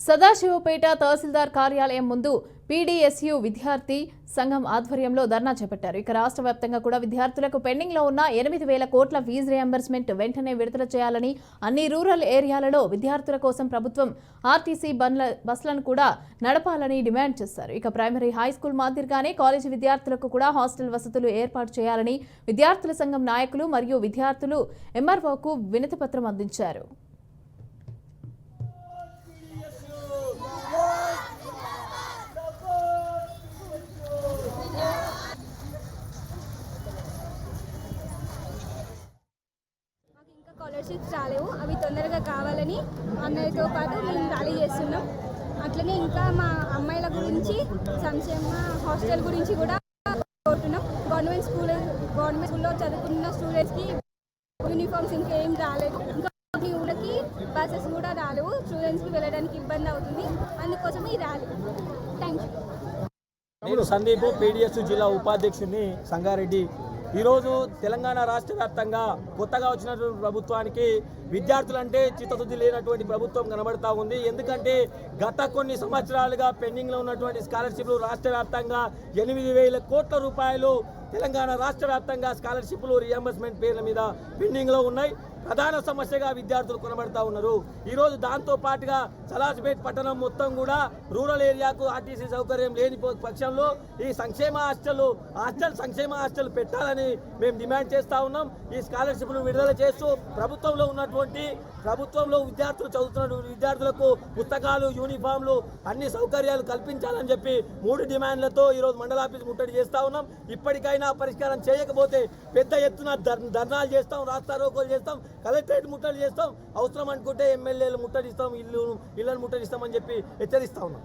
సదాశివపేట తహసీల్దార్ కార్యాలయం ముందు పీడీఎస్యు విద్యార్థి సంఘం ఆధ్వర్యంలో ధర్నా చేపట్టారు. ఇక రాష్ట్ర వ్యాప్తంగా కూడా విద్యార్థులకు పెండింగ్ లో ఉన్న 8,000 కోట్ల ఫీజు రియంబర్స్మెంట్ వెంటనే విడుదల చేయాలని, అన్ని రూరల్ ఏరియాలలో విద్యార్థుల కోసం ప్రభుత్వం ఆర్టీసీ బస్సులను కూడా నడపాలని డిమాండ్ చేశారు. ఇక ప్రైమరీ హై స్కూల్ మాదిరిగానే కాలేజీ విద్యార్థులకు కూడా హాస్టల్ వసతులు ఏర్పాటు చేయాలని విద్యార్థుల సంఘం నాయకులు మరియు విద్యార్థులు ఎంఆర్ఓకు వినతిపత్రం అందించారు. స్కాలర్షిప్స్ రాలేవు, అవి తొందరగా కావాలని అందరితో పాటు మేము ర్యాలీ చేస్తున్నాం. అట్లనే ఇంకా మా అమ్మాయిల గురించి సంక్షేమ హాస్టల్ గురించి కూడా కోరుతున్నాం. గవర్నమెంట్ స్కూల్లో చదువుకున్న స్టూడెంట్స్కి యూనిఫామ్స్ ఇంకా ఏం రాలేదు, ఇంకా ఊళ్ళకి బస్సెస్ కూడా రాలేవు, స్టూడెంట్స్కి వెళ్ళడానికి ఇబ్బంది అవుతుంది. అందుకోసం ఈ ర్యాలీ. Thank you. నేను సందీప్, పీడీఎస్ జిల్లా ఉపాధ్యక్షుడిని, సంగారెడ్డి. ఈరోజు తెలంగాణ రాష్ట్ర వ్యాప్తంగా కొత్తగా వచ్చినటువంటి ప్రభుత్వానికి విద్యార్థులంటే చిత్తశుద్ధి లేనటువంటి ప్రభుత్వం కనబడతా ఉంది. ఎందుకంటే గత కొన్ని సంవత్సరాలుగా పెండింగ్లో ఉన్నటువంటి స్కాలర్షిప్లు రాష్ట్ర వ్యాప్తంగా 8,000 కోట్ల రూపాయలు తెలంగాణ రాష్ట్ర వ్యాప్తంగా స్కాలర్షిప్లు రియంబర్స్మెంట్ పేర్ల మీద పెండింగ్లో ఉన్నాయి. ప్రధాన సమస్యగా విద్యార్థులు కొనబడతా ఉన్నారు. ఈరోజు దాంతో పాటుగా సలాస్పేట్ పట్టణం మొత్తం కూడా రూరల్ ఏరియాకు ఆర్టీసీ సౌకర్యం లేని పక్షంలో ఈ సంక్షేమ హాస్టల్ పెట్టాలని మేము డిమాండ్ చేస్తూ ఉన్నాం. ఈ స్కాలర్షిప్ను విడుదల చేస్తూ ప్రభుత్వంలో విద్యార్థులు చదువుతున్న విద్యార్థులకు పుస్తకాలు, యూనిఫామ్లు, అన్ని సౌకర్యాలు కల్పించాలని చెప్పి 3 డిమాండ్లతో ఈరోజు మండల ఆఫీస్ ముట్టడి చేస్తూ ఉన్నాం. ఇప్పటికైనా పరిష్కారం చేయకపోతే పెద్ద ఎత్తున ధర్నాలు చేస్తాం, రాస్తారోకోలు చేస్తాం, కలెక్టరేట్ ముట్టడి చేస్తాం, అవసరం అనుకుంటే ఎమ్మెల్యేలు ముట్టడిస్తాం, ఇళ్లను ముట్టడిస్తామని చెప్పి హెచ్చరిస్తా ఉన్నాం.